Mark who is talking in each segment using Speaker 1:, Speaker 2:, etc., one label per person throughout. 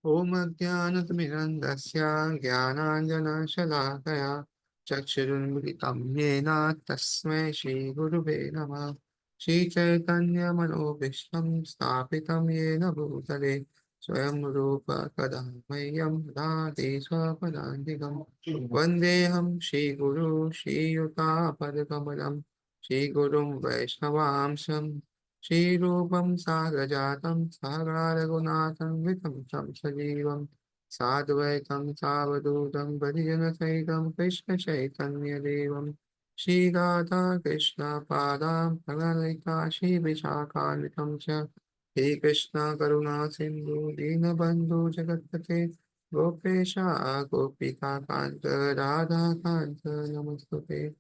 Speaker 1: Om Jnanatimirandasya Jnananjana Shalakaya Chakshurunmilitam Yena Tasmai Shri Guruve Namah Shri Chaitanya Manobhishtam Sthapitam Yena Bhutale Swayam Rupa Kadamayyam Radhe Swapadantikam Vandeham Shri Guru Shri Yuta Padakamalam Shri Gurum Vaishnavamsam Shri Rupam Sagrajatam Sagra Raghunathan Vitam Tam Sajivam Sadvaitam Savadutam Bhajana Saitam Krishna Chaitanya Devam Shri Radha Krishna Padam Pragalita Shri Vishakanitam Cha He Krishna Karuna Sindhu Dinabandhu Jagatpate Gopesha Gopika Kanta Radha Kanta Namaste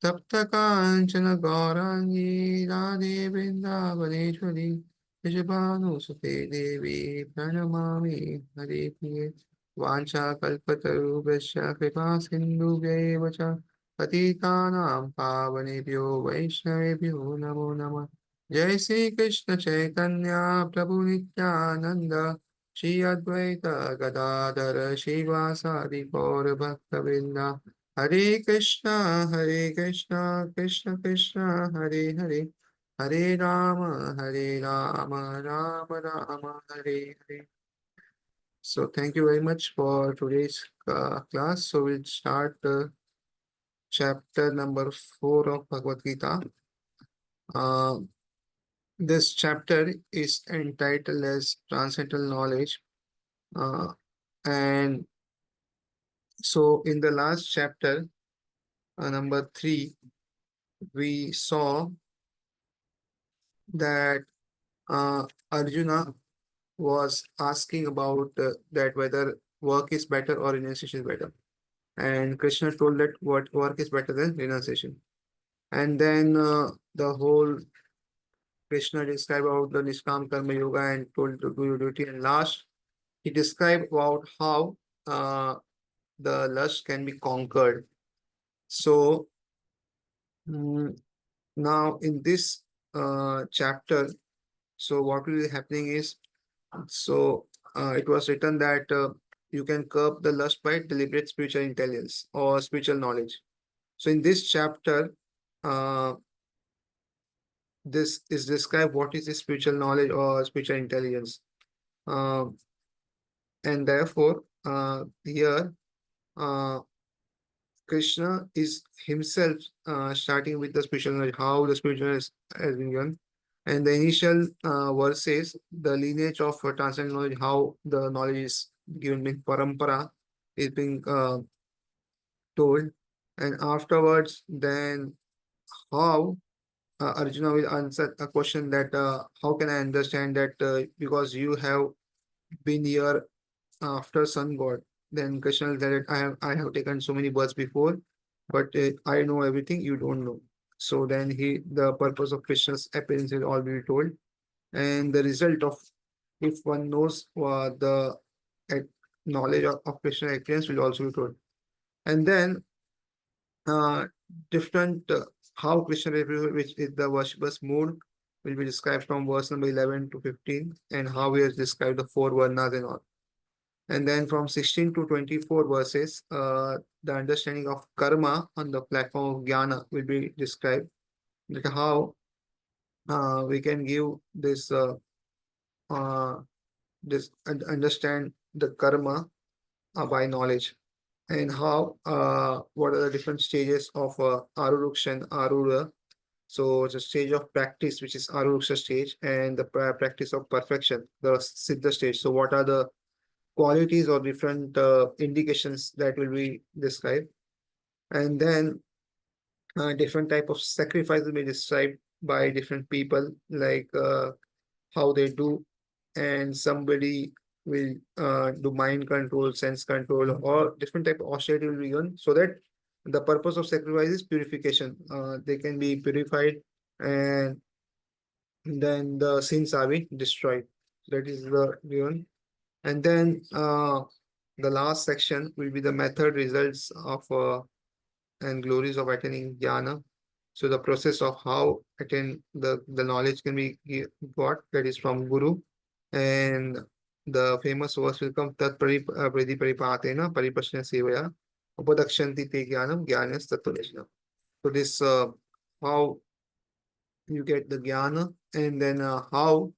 Speaker 1: तप्त कांचन गौरांगी राधे वृंदावनेश्वरी वृषभानुसुते देवी प्रणमामि हरिप्रिये वाञ्छाकल्पतरुभ्यश्च कृपा सिन्धुभ्यैव च पतितानां पावनेभ्यो वैष्णवेभ्यो नमो नमः जय श्री कृष्ण चैतन्य प्रभु नित्यानंद श्री अद्वैत गदाधर श्रीवासादि गौर भक्तवृंदा Hare Krishna, Krishna Krishna, Hare Hare, Hare Rama, Rama Rama, Hare Hare. So thank you very much for today's class. So we'll start chapter number 4 of Bhagavad Gita. Uh, this chapter is entitled as Transcendental Knowledge. Uh, and so in the last chapter, number 3, we saw that Arjuna was asking about that whether work is better or renunciation is better. And Krishna told that what work is better than renunciation. And then the whole Krishna described about the Niskam Karma Yoga and told to do your duty. And last, he described about how the lust can be conquered. So mm, now in this chapter, so what will be happening is, so it was written that you can curb the lust by deliberate spiritual intelligence or spiritual knowledge. So in this chapter, uh, this is described what is the spiritual knowledge or spiritual intelligence. Uh, and therefore, here uh, Krishna is himself starting with the spiritual knowledge, how the spiritual has been given. And the initial verses, the lineage of transcendental knowledge, how the knowledge is given in parampara, is being told. And afterwards, then how Arjuna will answer a question that how can I understand that because you have been here after sun god. Then Krishna will tell that I have taken so many births before, but I know everything you don't know. So then the purpose of Krishna's appearance will all be told, and the result of if one knows the uh, knowledge of Krishna appearance will also be told. And then uh, different how Krishna represents, which is the worshipper's mood, will be described from verse number 11 to 15, and how he has described the four varnas and all. And then from 16 to 24 verses, the understanding of karma on the platform of jnana will be described. That how we can give uh, this understand the karma by knowledge, and how what are the different stages of aruruksha and arura. So it's a stage of practice, which is aruruksha stage, and the practice of perfection, the siddha stage. So what are the qualities or different indications that will be described? And then different type of sacrifice will be described by different people, like how they do, and somebody will do mind control, sense control, or different type of austerity will be given, so that the purpose of sacrifice is purification. They can be purified, and then the sins are being destroyed. That is the given. And then the last section will be the method, results of and glories of attaining jnana. So the process of how attain the knowledge can be got, that is from Guru. And the famous verse will come, tat priti paripatena paripashna sevaya upadakshanti te jnanam jnanyas tattva. So this how you get the jnana, and then how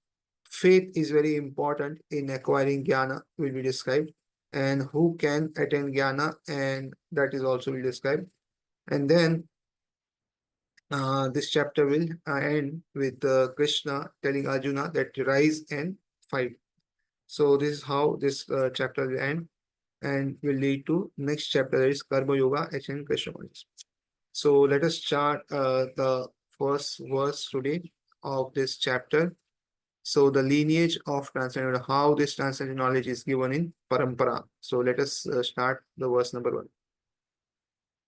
Speaker 1: faith is very important in acquiring jnana will be described, and who can attain jnana, and that is also will be described. And then this chapter will end with Krishna telling Arjuna that rise and fight. So this is how this chapter will end, and will lead to next chapter, that is Karma Yoga, HN Krishna consciousness. So let us start the first verse today of this chapter. So the lineage of transcendental, how this transcendental knowledge is given in parampara. So let us start the verse number 1.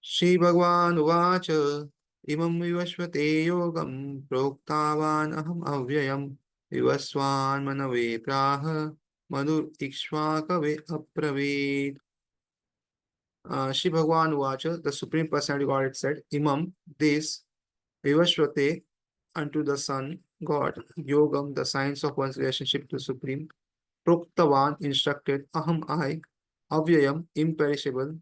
Speaker 1: Shri Bhagwan Uvacha Imam Vivashvate Yogam Proktavan Aham Avyayam Vivaswan Manave Praha Madhur Ikshvakave Apraved. Shri Bhagwan Uvacha, the Supreme Personality God said, Imam, this Vivashvate, unto the Son, God, Yogam, the science of one's relationship to the Supreme, Proktavan, instructed, Aham, I, Avyayam, imperishable,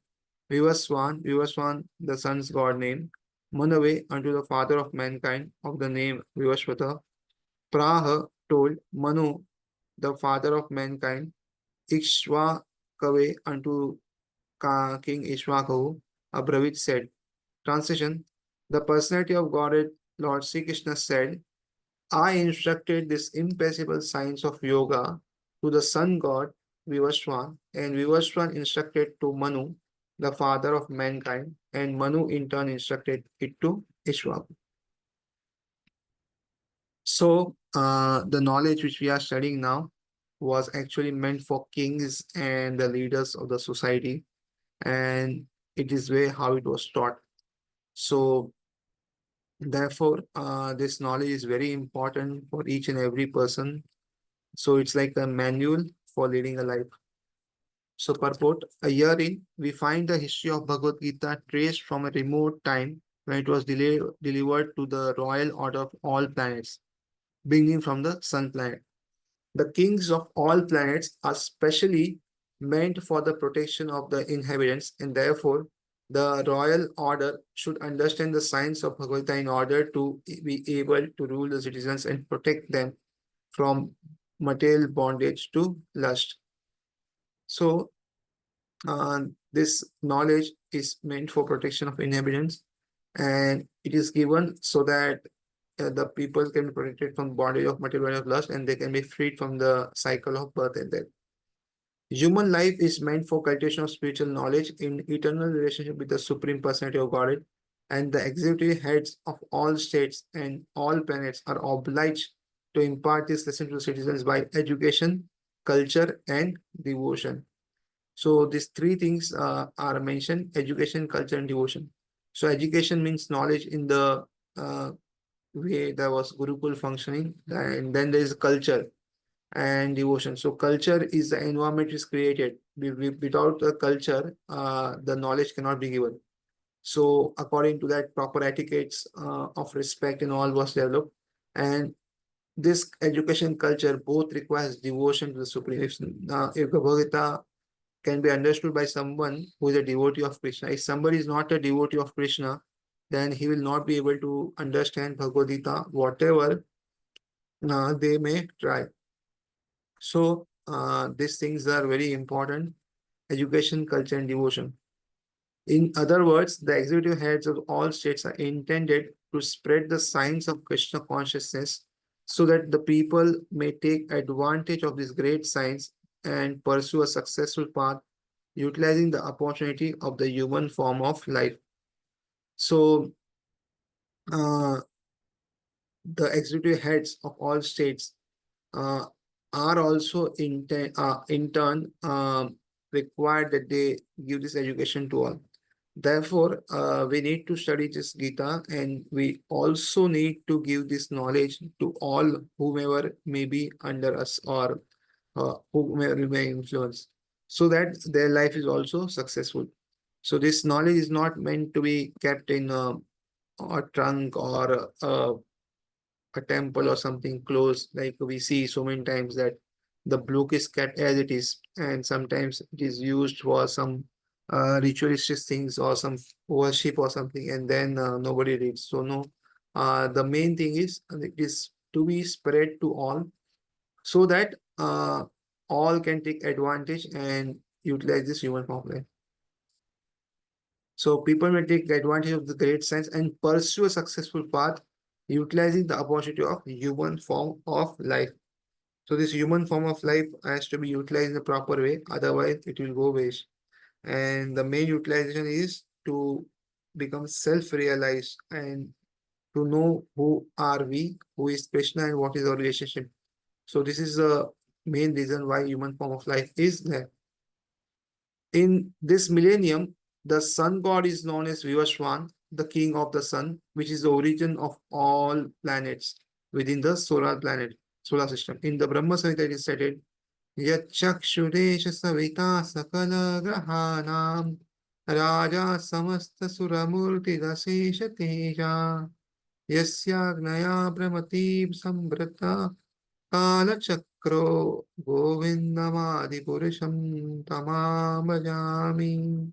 Speaker 1: Vivaswan, Vivaswan, the Son's God name, Manave, unto the Father of mankind, of the name Vivashvata, Praha, told, Manu, the Father of mankind, Ikshvakave, unto King Ishvakavu, Abravit said. Translation: the personality of Godhead, Lord Sri Krishna said, I instructed this impassible science of yoga to the sun god Vivaswan, and Vivaswan instructed to Manu, the father of mankind, and Manu in turn instructed it to Ishvak. So, the knowledge which we are studying now was actually meant for kings and the leaders of the society, and it is way how it was taught. So, therefore, this knowledge is very important for each and every person. So it's like a manual for leading a life. So purport, a year in, we find the history of Bhagavad Gita traced from a remote time when it was delivered to the royal order of all planets, beginning from the sun planet. The kings of all planets are specially meant for the protection of the inhabitants, and therefore the royal order should understand the science of Bhagavad Gita in order to be able to rule the citizens and protect them from material bondage to lust. So, this knowledge is meant for protection of inhabitants, and it is given so that the people can be protected from bondage of material bondage of lust, and they can be freed from the cycle of birth and death. Human life is meant for cultivation of spiritual knowledge in eternal relationship with the Supreme Personality of Godhead, and the executive heads of all states and all planets are obliged to impart this lesson to citizens by education, culture, and devotion. So these three things are mentioned: education, culture, and devotion. So education means knowledge in the way there was Gurukul functioning, and then there is culture and devotion. So culture is the environment is created. Without the culture, the knowledge cannot be given. So according to that, proper etiquettes of respect and all was developed. And this education culture both requires devotion to the Supreme. If Bhagavad Gita can be understood by someone who is a devotee of Krishna, if somebody is not a devotee of Krishna, then he will not be able to understand Bhagavad Gita, whatever they may try. So these things are very important: education, culture, and devotion. In other words, the executive heads of all states are intended to spread the science of Krishna consciousness so that the people may take advantage of this great science and pursue a successful path utilizing the opportunity of the human form of life. So, uh, the executive heads of all states uh, are also in turn required that they give this education to all. Therefore, we need to study this Gita, and we also need to give this knowledge to all whomever may be under us, or whomever we may influence, so that their life is also successful. So this knowledge is not meant to be kept in a trunk or a temple or something closed, like we see so many times that the book is kept as it is, and sometimes it is used for some ritualistic things or some worship or something, and then nobody reads. So no, the main thing is it is to be spread to all, so that all can take advantage and utilize this human form of life. So people may take advantage of the great science and pursue a successful path, utilizing the opportunity of human form of life. So this human form of life has to be utilized in a proper way, otherwise it will go waste. And the main utilization is to become self-realized and to know who are we, who is Krishna, and what is our relationship. So this is the main reason why human form of life is there. In this millennium, the sun god is known as Vivaswan, the king of the sun, which is the origin of all planets within the solar system. In the Brahma Samhita, it is stated, Yachakshuresh Savita Sakala Grahanam Raja Samasta Suramurti Rasesha Teja Yasyagnaya Brahmati Sambrata Kalachakro Govindamadipurusham Tamam.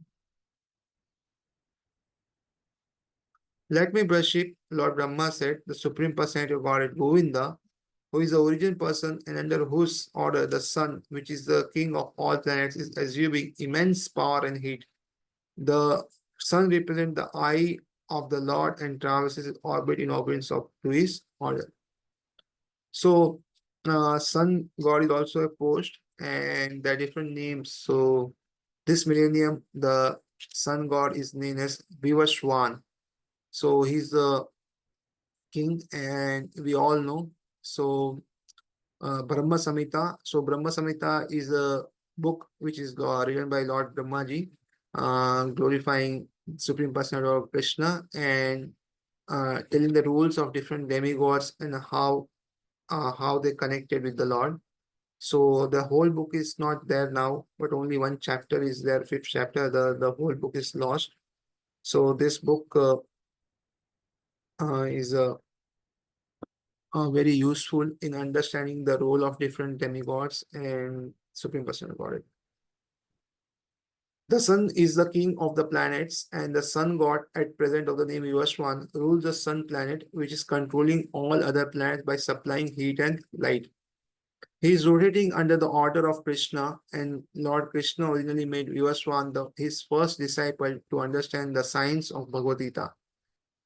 Speaker 1: Let me brush it, Lord Brahma said, the Supreme Personality of Godhead Govinda, who is the origin person and under whose order the sun, which is the king of all planets, is assuming immense power and heat. The sun represents the eye of the Lord and traverses its orbit in obedience to his order. So, sun god is also a post, and there are different names. So, this millennium, the sun god is named as Vivaswan. So, he's the king, and we all know. So, Brahma Samhita. So, Brahma Samhita is a book which is written by Lord Brahmaji, glorifying Supreme Personality of Krishna and telling the rules of different demigods and how they connected with the Lord. So the whole book is not there now, but only one chapter is there, fifth chapter. The whole book is lost. So this book is very useful in understanding the role of different demigods and Supreme Personal Godhead. The sun is the king of the planets, and the sun god at present of the name Vivaswan rules the sun planet, which is controlling all other planets by supplying heat and light. He is rotating under the order of Krishna, and Lord Krishna originally made Vivaswan his first disciple to understand the science of Bhagavad Gita.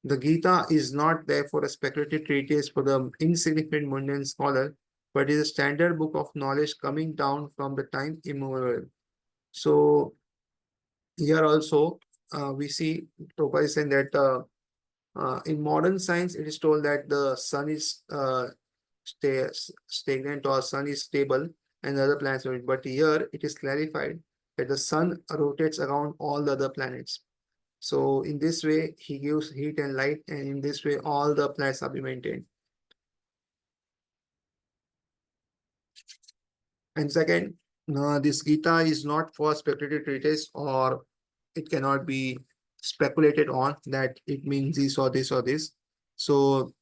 Speaker 1: The Gita is not therefore a speculative treatise for the insignificant mundane scholar, but is a standard book of knowledge coming down from the time immemorial. So here also we see Prabhupada is saying that in modern science it is told that the sun is stagnant or sun is stable and the other planets rotate. But here it is clarified that the sun rotates around all the other planets. So in this way, he gives heat and light, and in this way, all the planets are be maintained. And second, this Gita is not for speculative treatise, or it cannot be speculated on that it means this or this or this. So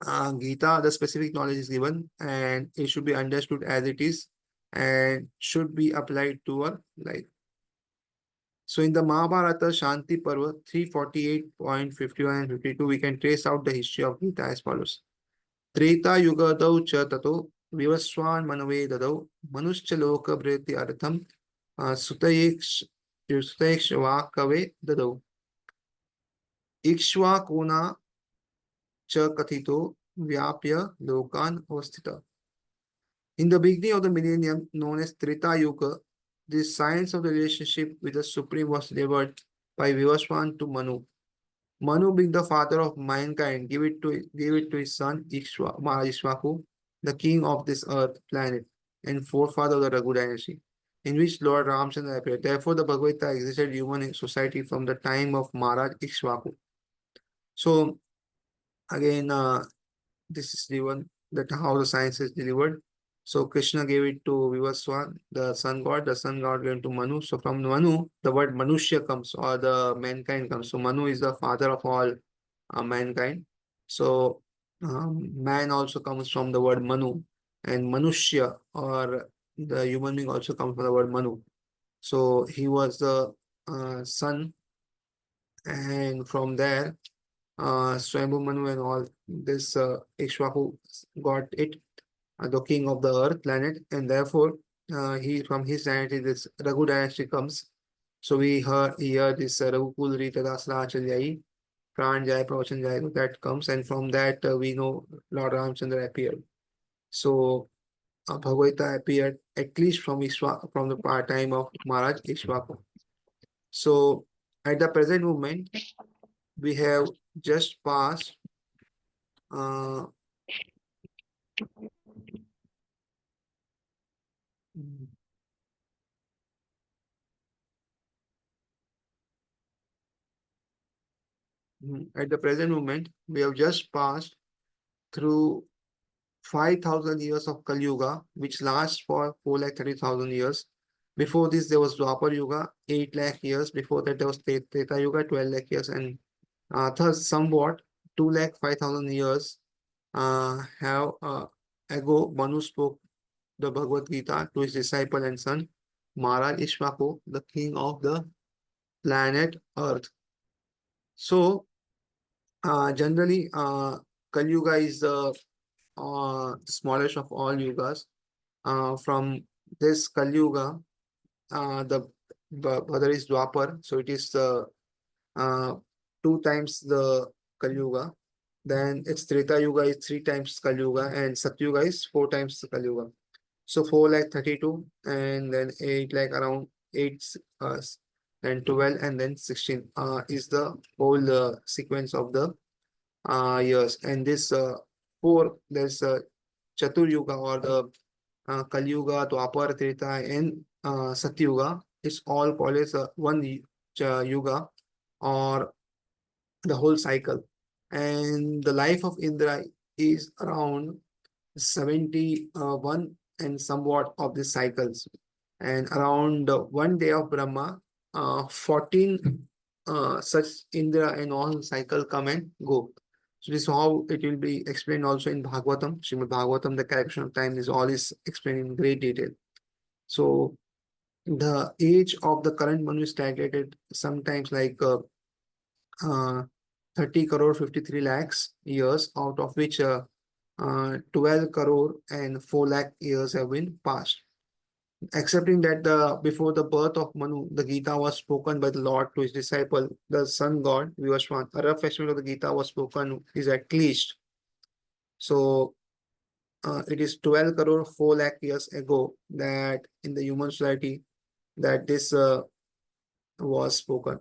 Speaker 1: Gita, the specific knowledge is given, and it should be understood as it is, and should be applied to our life. So in the Mahabharata Shanti Parva 348.51 and 52, we can trace out the history of Gita as follows. Treta Yugadau cha tato Vivaswan Manave dadau Manuscha Loka Briti Artham Sutayeksh Vakave dadau Ikshvakuna cha Kathito Vyapya Lokan Avastita. In the beginning of the millennium, known as Treta Yuga, the science of the relationship with the Supreme was delivered by Vivaswan to Manu. Manu, being the father of mankind, gave it to his son Ishwaku, the king of this earth planet and forefather of the Raghu dynasty, in which Lord Ramchandra appeared. Therefore, the Bhagavad Gita existed human society from the time of Maharaj Ishwaku. So again, this is given that how the science is delivered. So Krishna gave it to Vivaswan, the sun god. The sun god gave it to Manu. So from Manu, the word Manushya comes, or the mankind comes. So Manu is the father of all mankind. So man also comes from the word Manu. and Manushya, or the human being, also comes from the word Manu. So he was the son, and from there, Swayambhu Manu and all this Ikshvaku got it, the king of the earth planet, and therefore he from his dynasty this Raghu dynasty comes. So we hear here this Raghukul Rita Dasla Acharyai, Pran Jai Pravachan Jai, that comes, and from that we know Lord Ramchandra appeared. So Bhagavad Gita appeared at least from from the time of Maharaj Ishwaku. So at the present moment, we have just passed uh, at the present moment, we have just passed through 5,000 years of Kali Yuga, which lasts for 4,30,000 years. Before this, there was Dwapar Yuga, 8 lakh years. Before that, there was Treta Yuga, 12 lakh years. And thus, somewhat 2 lakh 5,000 years have ago, Manu spoke the Bhagavad Gita to his disciple and son, Maharaj Ishwaku, the king of the planet Earth. So, generally, Kali Yuga is the smallest of all yugas. From this Kali Yuga, the other is Dwapar, so it is uh, 2 times the Kali Yuga. Then its Treta Yuga is 3 times Kali Yuga, and Satyuga is 4 times Kali Yuga. So 4 lakh 32, and then 8 lakh around 8, and 12, and then 16 is the whole sequence of the years. And this there's Chatur Yuga, or the Kali Yuga, Dwapar, Treta, and Satyuga is all called as one yuga, or the whole cycle. And the life of Indra is around 71 and somewhat of the cycles. And around one day of Brahma, 14 such Indra and all cycle come and go. So this is how it will be explained also in Bhagavatam. Srimad Bhagavatam, the correction of time is all is explained in great detail. So the age of the current Manu is calculated sometimes like uh, 30 crore 53 lakhs years, out of which 12 crore and 4 lakh years have been passed. Accepting that before the birth of Manu, the Gita was spoken by the Lord to his disciple, the sun god Vivaswan. A rough estimate of the Gita was spoken is at least. So it is 12 crore 4 lakh years ago that in the human society that this was spoken.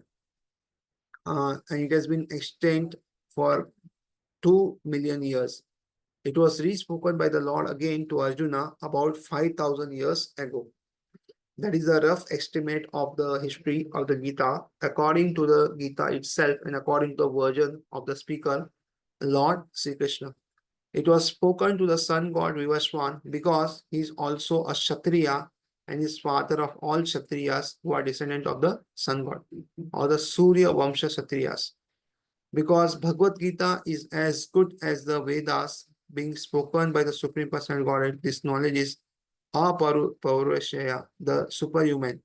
Speaker 1: And it has been extant for 2 million years. It was re-spoken by the Lord again to Arjuna about 5,000 years ago. That is a rough estimate of the history of the Gita. According to the Gita itself and according to the version of the speaker, Lord Sri Krishna. It was spoken to the sun god Vivaswan because he is also a Kshatriya and is father of all Kshatriyas who are descendant of the sun god, or the Surya Vamsha Kshatriyas. Because Bhagavad Gita is as good as the Vedas being spoken by the Supreme Personal Godhead, this knowledge is Aparushaya, the superhuman.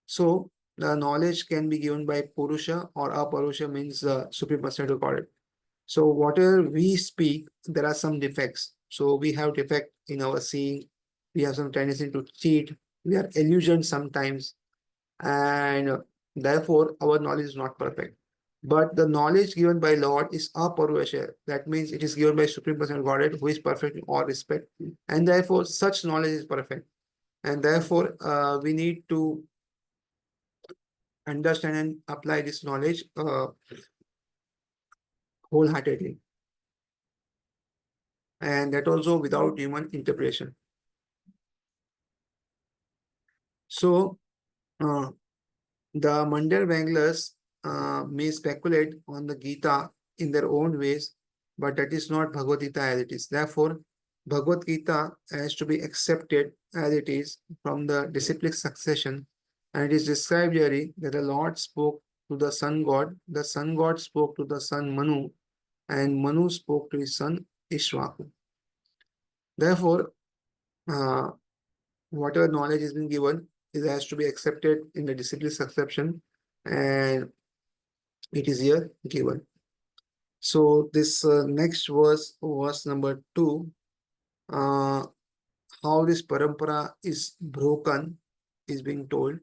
Speaker 1: So the knowledge can be given by Purusha, or Aparusha means the Supreme Personal Godhead. So whatever we speak, there are some defects. So we have defect in our seeing. We have some tendency to cheat. We are illusioned sometimes, and therefore our knowledge is not perfect. But the knowledge given by Lord is aparvasha. That means it is given by Supreme Personal Godhead, who is perfect in all respect, and therefore such knowledge is perfect. And therefore, we need to understand and apply this knowledge wholeheartedly, and that also without human interpretation. So, the Mandal Wanglers may speculate on the Gita in their own ways, but that is not Bhagavad Gita as it is. Therefore, Bhagavad Gita has to be accepted as it is from the disciplic succession, and it is described here that the Lord spoke to the sun god, the sun god spoke to the son Manu, and Manu spoke to his son Ishwaku. Therefore, whatever knowledge has been given, it has to be accepted in the disciplic succession, and it is here given. So this next verse number 2, how this parampara is broken is being told.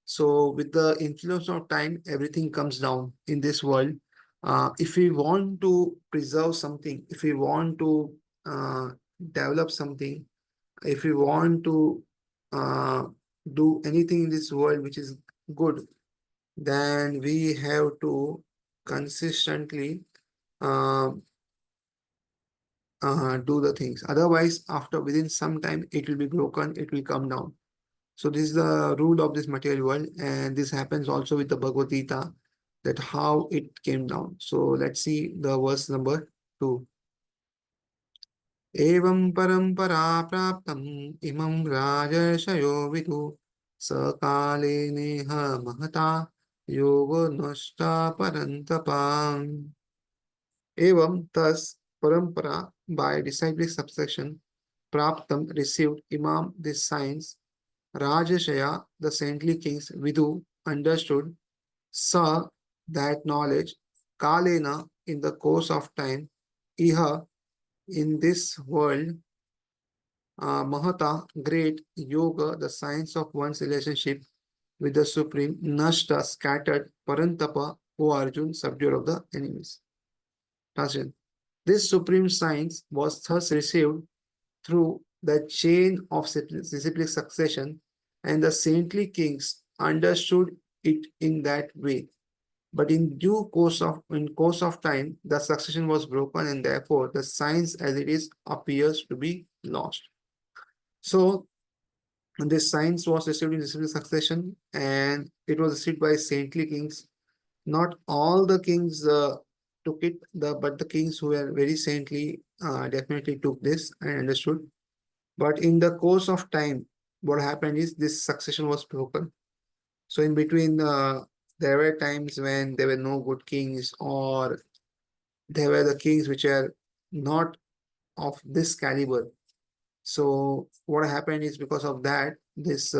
Speaker 1: So with the influence of time, everything comes down in this world. If we want to preserve something, if we want to uh, develop something, if we want to uh, do anything in this world which is good, then we have to consistently uh, do the things. Otherwise, after within some time, it will be broken, it will come down. So this is the rule of this material world, and this happens also with the Bhagavad Gita, that how it came down. So let's see the verse number 2. Evam parampara praptam imam rajarshyo vidu sakale neha mahata yoga nashta parantapam. Evam, thus, parampara, by disciplic subsection, praptam, received, imam, this science, Rajashaya, the saintly kings, Vidu, understood, Sa, that knowledge, Kalena, in the course of time, Iha, in this world, Mahata, great, Yoga, the science of one's relationship with the Supreme, Nashta, scattered, Parantapa, O Arjun, subduer of the enemies. Translation. This supreme science was thus received through the chain of disciplic succession, and the saintly kings understood it in that way. But in course of time, the succession was broken, and therefore the science as it is appears to be lost. So this science was received in disciplic succession, and it was received by saintly kings. Not all the kings took it, but the kings who were very saintly definitely took this and understood. But in the course of time, what happened is this succession was broken. So in between, there were times when there were no good kings, or there were the kings which are not of this caliber. So what happened is, because of that, this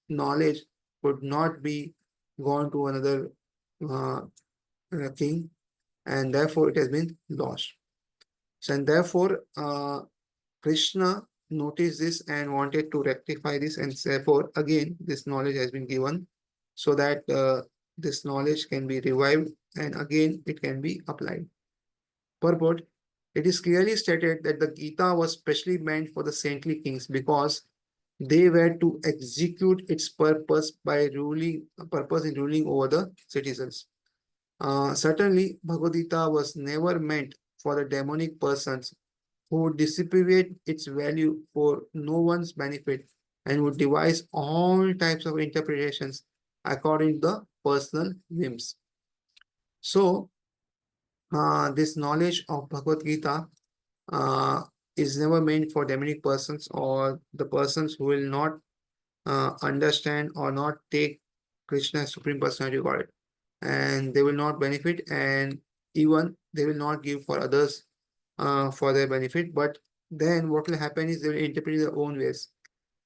Speaker 1: knowledge could not be gone to another uh, king, and therefore it has been lost. So, and therefore, Krishna noticed this and wanted to rectify this, and therefore, again, this knowledge has been given so that this knowledge can be revived and again it can be applied. Purport. It is clearly stated that the Gita was specially meant for the saintly kings because they were to execute its purpose in ruling over the citizens. Certainly, Bhagavad Gita was never meant for the demonic persons who would dissipate its value for no one's benefit and would devise all types of interpretations according to the personal whims. So, this knowledge of Bhagavad Gita uh, is never meant for demonic persons or the persons who will not understand or not take Krishna as Supreme Personality of God, and they will not benefit, and even they will not give for others for their benefit. But then what will happen is they will interpret their own ways.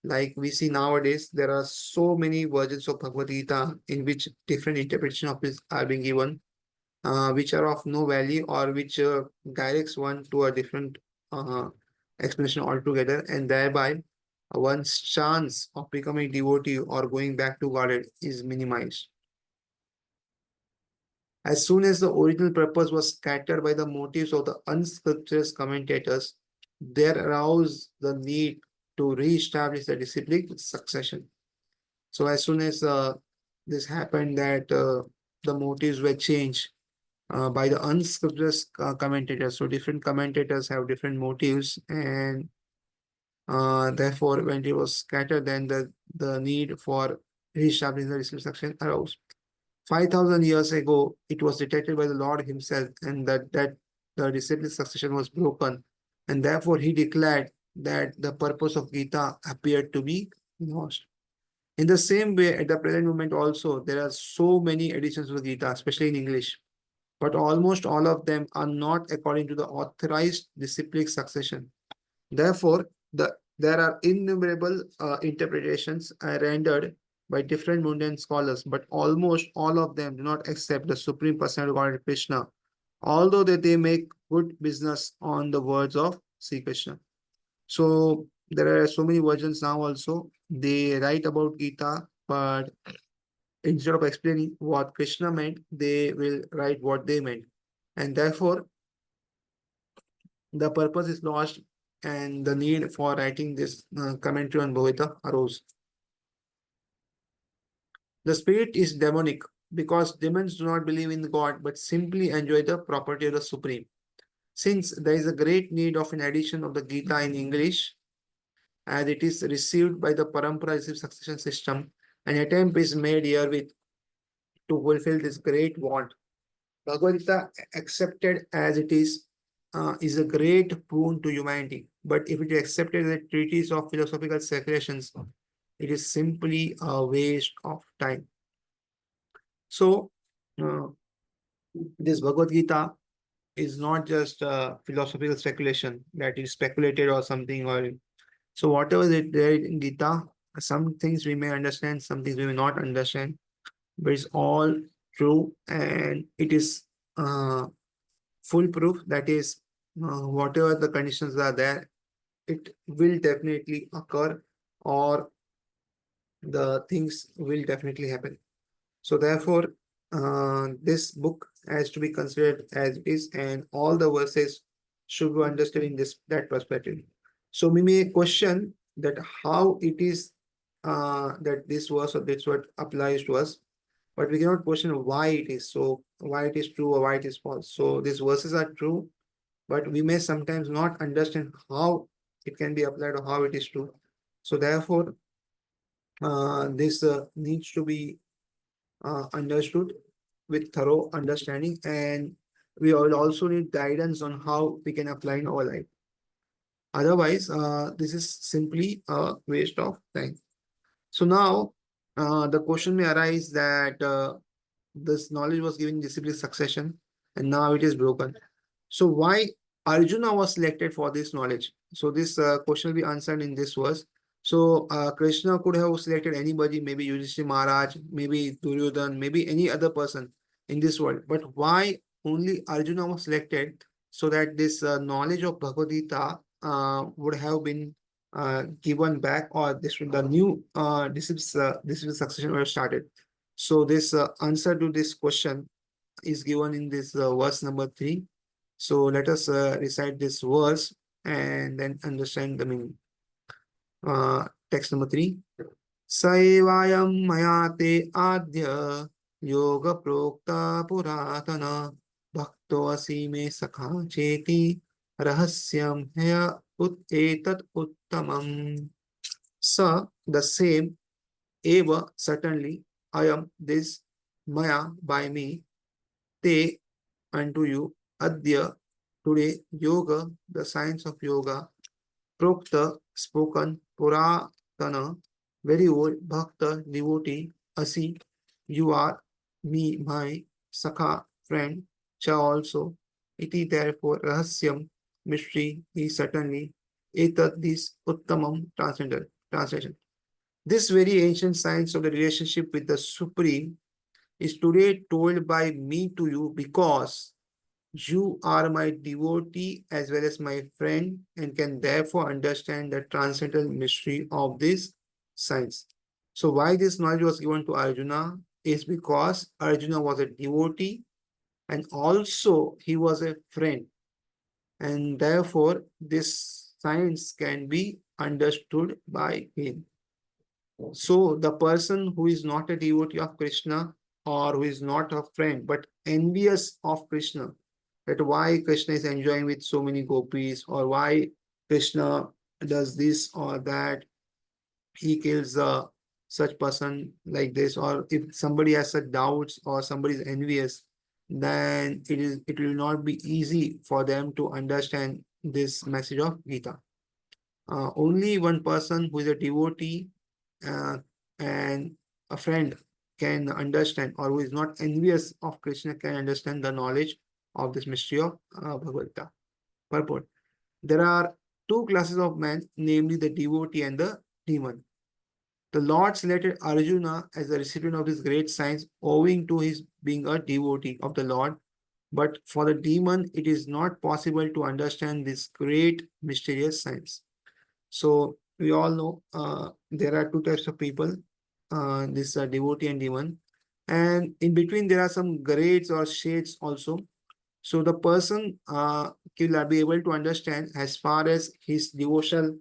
Speaker 1: Like we see nowadays, there are so many versions of Bhagavad Gita in which different interpretations of this are being given, which are of no value or which directs one to a different uh, explanation altogether, and thereby one's chance of becoming devotee or going back to Godhead is minimized. As soon as the original purpose was scattered by the motives of the unscriptural commentators, there arose the need to re-establish the disciplic succession. So as soon as this happened, that the motives were changed by the unscriptural commentators. So different commentators have different motives, and therefore, when it was scattered, then the need for re-establishing the disciplic succession arose. 5,000 years ago, it was detected by the Lord himself, and that the disciplic succession was broken, and therefore he declared that the purpose of Gita appeared to be lost. In the same way, at the present moment also, there are so many editions of the Gita, especially in English, but almost all of them are not according to the authorized disciplic succession. Therefore, the There are innumerable interpretations rendered by different mundane scholars, but almost all of them do not accept the Supreme Personality of Godhead Krishna, although they make good business on the words of Sri Krishna. So there are so many versions now also. They write about Gita, but instead of explaining what Krishna meant, they will write what they meant. And therefore, the purpose is lost and the need for writing this commentary on Bhagavad arose. The spirit is demonic because demons do not believe in God but simply enjoy the property of the Supreme. Since there is a great need of an edition of the Gita in English, as it is received by the Parampara succession system, an attempt is made herewith to fulfill this great want. Bhagavad Gita, accepted as it is a great boon to humanity. But if it is accepted as a treatise of philosophical speculations, it is simply a waste of time. So, uh, this Bhagavad Gita is not just a philosophical speculation that is speculated or something. Or so whatever is there in Gita, some things we may understand, some things we may not understand, but it's all true and it is foolproof. That is, whatever the conditions are there, it will definitely occur, or the things will definitely happen. So therefore, this book has to be considered as it is, and all the verses should be understood in this that perspective. So we may question that how it is that this verse or this word applies to us, but we cannot question why it is so, why it is true or why it is false. So these verses are true, but we may sometimes not understand how it can be applied or how it is true. So therefore, this needs to be understood with thorough understanding, and we will also need guidance on how we can apply in our life. Otherwise, this is simply a waste of time. So now, the question may arise that this knowledge was given in disciplic succession, and now it is broken. So why Arjuna was selected for this knowledge? So this question will be answered in this verse. So Krishna could have selected anybody, maybe Yudhishthira Maharaj, maybe Duryodhan, maybe any other person in this world. But why only Arjuna was selected, so that this knowledge of Bhagavad Gita would have been given back, or this the new disciple succession would have started. So this answer to this question is given in this verse number 3. So let us recite this verse and then understand the meaning. Text number 3. Saivayam mayate adya yoga prokta puratana bhakto asime sakha cheti rahasyam haya etat uttamam. Sa, the same, eva, certainly, ayam, this, maya, by me, te, unto you, adya, today, yoga, the science of yoga, prokta, spoken, puratana, very old, bhakta, devotee, asi, you are, me, my, sakha, friend, cha also, iti, therefore, rahasyam, mystery, is certainly, etat, this, uttamam, translation. This very ancient science of the relationship with the Supreme is today told by me to you because you are my devotee as well as my friend and can therefore understand the transcendental mystery of this science. So why this knowledge was given to Arjuna is because Arjuna was a devotee and also he was a friend, and therefore this science can be understood by him. So the person who is not a devotee of Krishna, or who is not a friend but envious of Krishna, that why Krishna is enjoying with so many gopis, or why Krishna does this or that, he kills such person like this, or if somebody has such doubts or somebody is envious, then it will not be easy for them to understand this message of Gita. Only one person who is a devotee uh, and a friend can understand, or who is not envious of Krishna can understand the knowledge of this mystery of Bhagavad Gita. Purport. There are two classes of men, namely the devotee and the demon. The Lord selected Arjuna as the recipient of this great science owing to his being a devotee of the Lord. But for the demon, it is not possible to understand this great mysterious science. So we all know there are two types of people, this devotee and demon. And in between, there are some grades or shades also. So the person will be able to understand as far as his devotional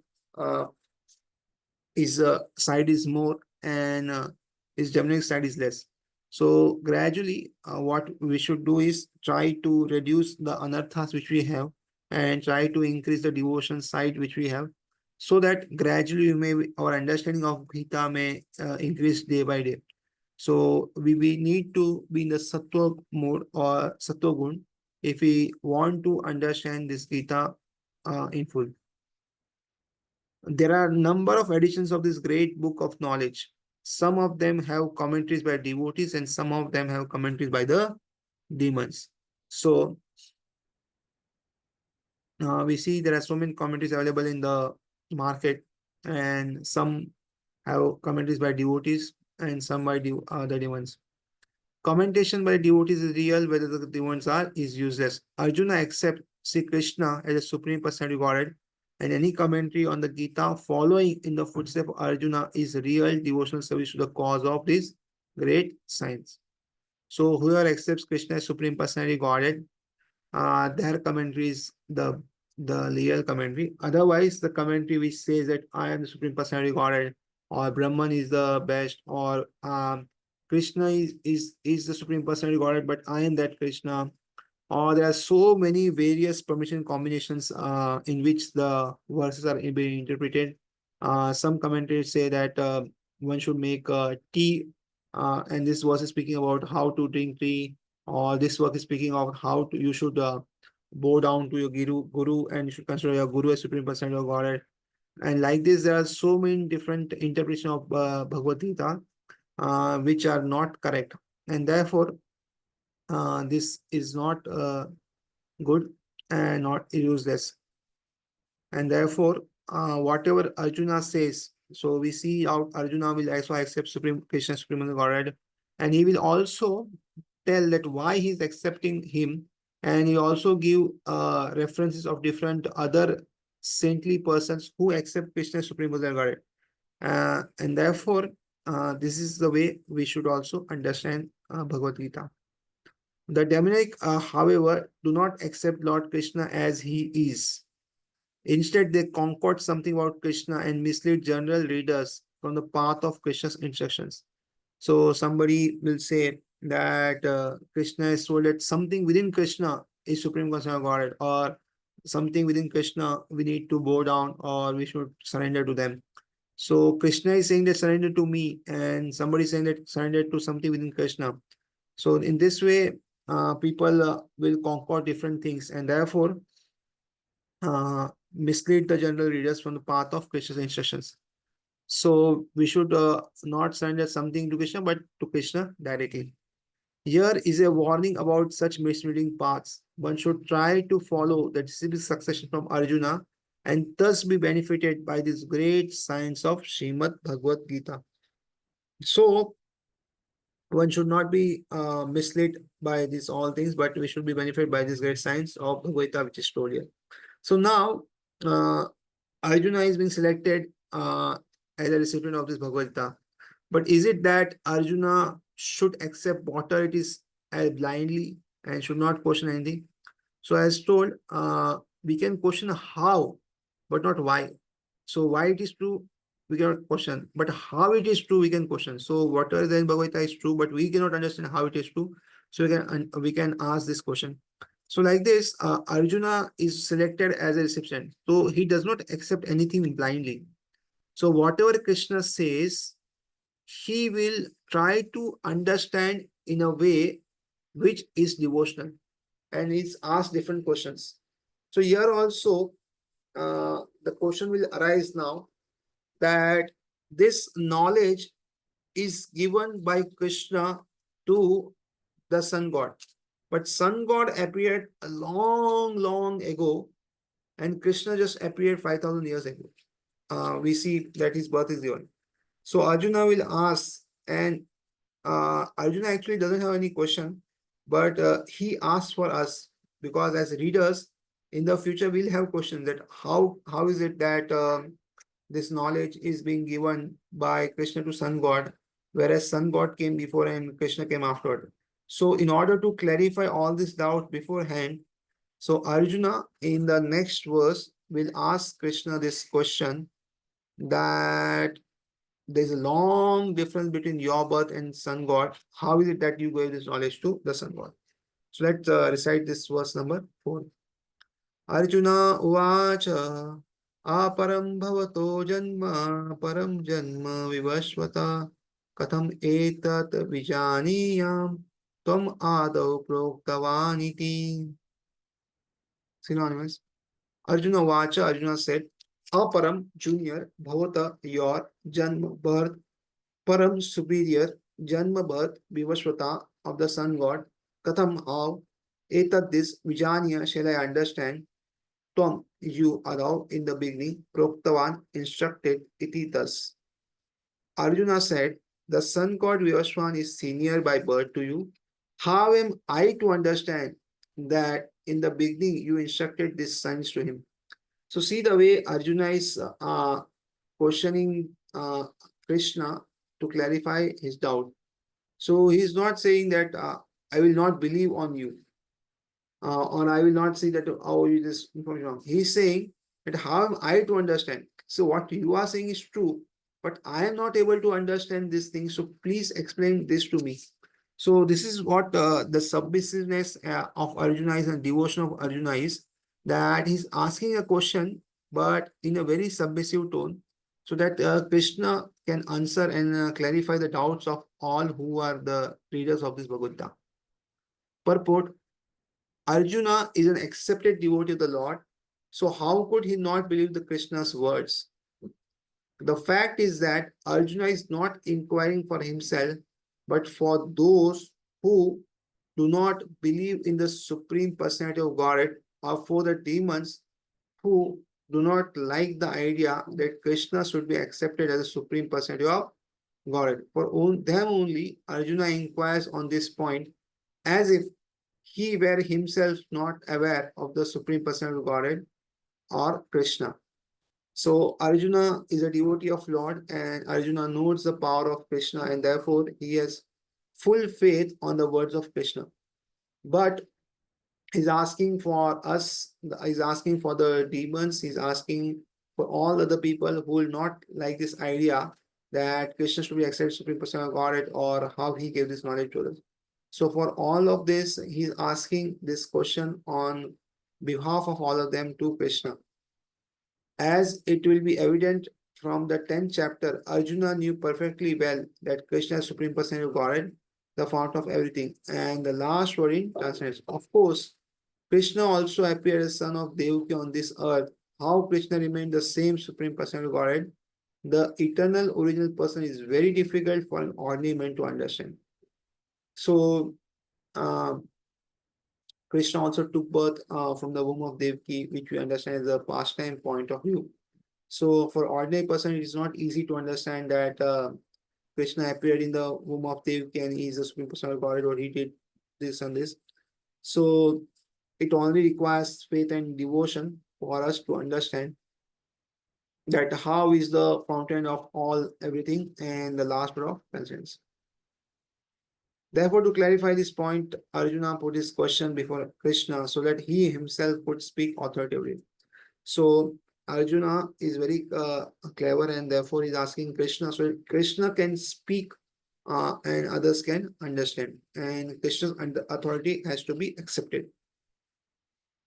Speaker 1: his side is more and his demonic side is less. So gradually, what we should do is try to reduce the anarthas which we have and try to increase the devotion side which we have, so that gradually our understanding of Gita may increase day by day. So we need to be in the sattva mode or sattva gun if we want to understand this Gita in full. There are a number of editions of this great book of knowledge. Some of them have commentaries by devotees and some of them have commentaries by the demons. So we see there are so many commentaries available in the market, and some have commentaries by devotees and some by the demons. Commentation by devotees is real, whether the demons are is useless. Arjuna accepts Sri Krishna as a supreme personality Godhead, and any commentary on the Gita following in the footsteps of Arjuna is real devotional service to the cause of this great science. So whoever accepts Krishna as supreme personality Godhead, their commentary is the real commentary. Otherwise, the commentary which says that I am the supreme personality Godhead, or Brahman is the best, or Krishna is the supreme personality Godhead, but I am that Krishna. Or there are so many various permission combinations in which the verses are being interpreted. Some commentators say that one should make tea, and this verse is speaking about how to drink tea, or this verse is speaking of how to you should bow down to your guru, and you should consider your guru as supreme personality of Godhead. And like this, there are so many different interpretations of Bhagavad Gita, which are not correct, and therefore this is not good and not useless. And therefore, whatever Arjuna says, so we see how Arjuna will also accept Supreme Krishna, Supreme Godhead, and he will also tell that why he's accepting him, and he also give references of different other saintly persons who accept Krishna, Supreme Godhead. And therefore, this is the way we should also understand Bhagavad Gita. The demonic, however, do not accept Lord Krishna as he is. Instead, they concoct something about Krishna and mislead general readers from the path of Krishna's instructions. So somebody will say that Krishna is told that something within Krishna is Supreme Consciousness Godhead, or something within Krishna we need to bow down or we should surrender to them. So Krishna is saying that surrender to me, and somebody is saying that surrender to something within Krishna. So in this way, people will conquer different things, and therefore mislead the general readers from the path of Krishna's instructions. So we should not surrender something to Krishna, but to Krishna directly. Here is a warning about such misleading paths. One should try to follow the disciplic succession from Arjuna and thus be benefited by this great science of Srimad Bhagavad Gita. So one should not be misled by these all things, but we should be benefited by this great science of Bhagavad Gita, which is told here. So now uh, Arjuna is being selected as a recipient of this Bhagavad Gita. But is it that Arjuna should accept whatever it is blindly and should not question anything? So as told, we can question how, but not why. So why it is true, we cannot question. But how it is true, we can question. So whatever is in Bhagavad Gita is true, but we cannot understand how it is true. So we can ask this question. So like this, Arjuna is selected as a recipient. So he does not accept anything blindly. So whatever Krishna says, he will try to understand in a way which is devotional, and he's asked different questions. So here also, the question will arise now that this knowledge is given by Krishna to the sun god. But sun god appeared a long, long ago, and Krishna just appeared 5,000 years ago. We see that his birth is given. So Arjuna will ask, and Arjuna actually doesn't have any question, but he asks for us, because as readers in the future we'll have questions that how is it that this knowledge is being given by Krishna to Sun God, whereas Sun God came before and Krishna came afterward. So in order to clarify all this doubt beforehand, so Arjuna in the next verse will ask Krishna this question, that there's a long difference between your birth and Sun God. How is it that you gave this knowledge to the Sun God? So let's recite this verse number 4. Arjuna uvacha aparam bhavato janma param janma vivashvata katham etat vijaniyam tvam adau proktavaniti. Synonymous. Arjuna Vacha, Arjuna said, Aparam, junior, Bhavata, your, Janma, birth, Param, superior, Janma, birth, Vivaswata, of the sun god, Katham, how, Etat, this, Vijanya, shall I understand, Tvam, you, allow, in the beginning, Proktavan, instructed, iti, thus. Arjuna said, the sun god Vivaswan is senior by birth to you. How am I to understand that in the beginning you instructed this science to him? So see the way Arjuna is questioning Krishna to clarify his doubt. So he is not saying that I will not believe on you, or I will not see that how you this information. He is saying that how am I to understand? So what you are saying is true, but I am not able to understand this thing. So please explain this to me. So this is what the submissiveness of Arjuna is, and devotion of Arjuna is, that he's asking a question, but in a very submissive tone, so that Krishna can answer and clarify the doubts of all who are the readers of this Bhagavad Gita. Purport: Arjuna is an accepted devotee of the Lord, so how could he not believe the Krishna's words? The fact is that Arjuna is not inquiring for himself, but for those who do not believe in the Supreme Personality of Godhead, or for the demons who do not like the idea that Krishna should be accepted as a Supreme Personality of Godhead. For them only, Arjuna inquires on this point, as if he were himself not aware of the Supreme Personality of Godhead or Krishna. So Arjuna is a devotee of Lord, and Arjuna knows the power of Krishna, and therefore he has full faith on the words of Krishna. But he's asking for us, he's asking for the demons, he's asking for all other people who will not like this idea that Krishna should be accepted Supreme Person of Godhead, or how he gave this knowledge to us. So for all of this, he's asking this question on behalf of all of them to Krishna. As it will be evident from the 10th chapter, Arjuna knew perfectly well that Krishna is Supreme Personality of Godhead, the fount of everything. And the last word in translates. Of course, Krishna also appeared as son of Devaki on this earth. How Krishna remained the same Supreme Personality of Godhead, the eternal original person, is very difficult for an ordinary man to understand. So, Krishna also took birth from the womb of Devaki, which we understand as a pastime point of view. So for ordinary person, it is not easy to understand that Krishna appeared in the womb of Devaki and he is a Supreme Personality of Godhead, or he did this and this. So it only requires faith and devotion for us to understand that how is the fountain of all everything and the last word of conscience. Therefore, to clarify this point, Arjuna put his question before Krishna so that he himself could speak authoritatively. So Arjuna is very clever, and therefore is asking Krishna so Krishna can speak and others can understand, and Krishna's authority has to be accepted.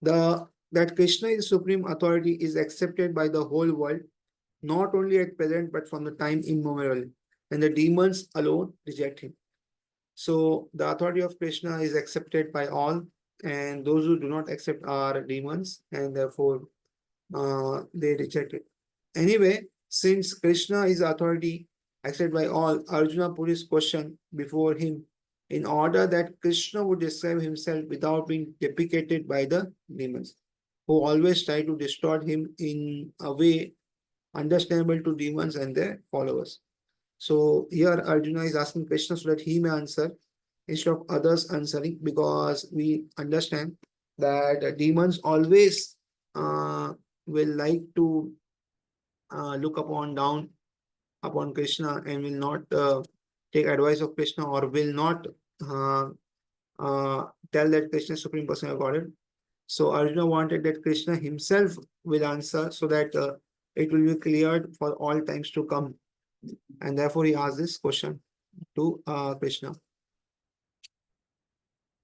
Speaker 1: That Krishna is supreme authority is accepted by the whole world, not only at present but from the time immemorial, and the demons alone reject him. So the authority of Krishna is accepted by all, and those who do not accept are demons, and therefore they reject it. Anyway, since Krishna is authority accepted by all, Arjuna put his question before him in order that Krishna would describe himself without being deprecated by the demons. who always try to distort him in a way understandable to demons and their followers. So here Arjuna is asking Krishna so that he may answer instead of others answering, because we understand that demons always will like to look upon down upon Krishna and will not take advice of Krishna, or will not uh, tell that Krishna is Supreme Personal Godhead. So Arjuna wanted that Krishna himself will answer so that it will be cleared for all times to come. And therefore he asked this question to Krishna.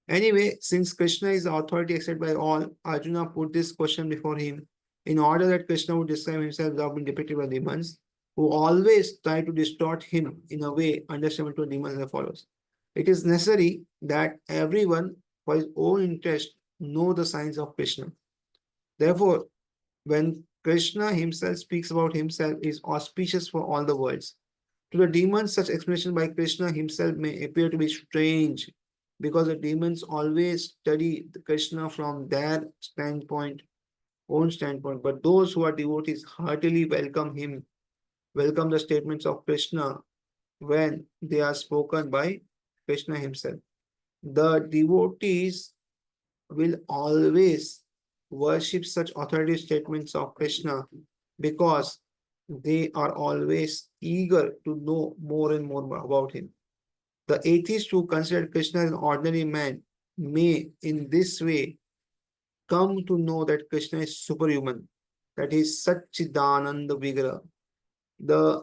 Speaker 1: Anyway, since Krishna is the authority accepted by all, Arjuna put this question before him in order that Krishna would describe himself without being depicted by demons, who always try to distort him in a way understandable to demons as follows. It is necessary that everyone, for his own interest, know the signs of Krishna. Therefore, when Krishna himself speaks about himself, it is auspicious for all the worlds. To the demons, such explanation by Krishna himself may appear to be strange, because the demons always study Krishna from their standpoint, own standpoint. But those who are devotees heartily welcome him, welcome the statements of Krishna when they are spoken by Krishna himself. The devotees will always worship such authoritative statements of Krishna because they are always eager to know more and more about him. The atheist who consider Krishna as an ordinary man may, in this way, come to know that Krishna is superhuman, that he is Satchidananda Vigraha, the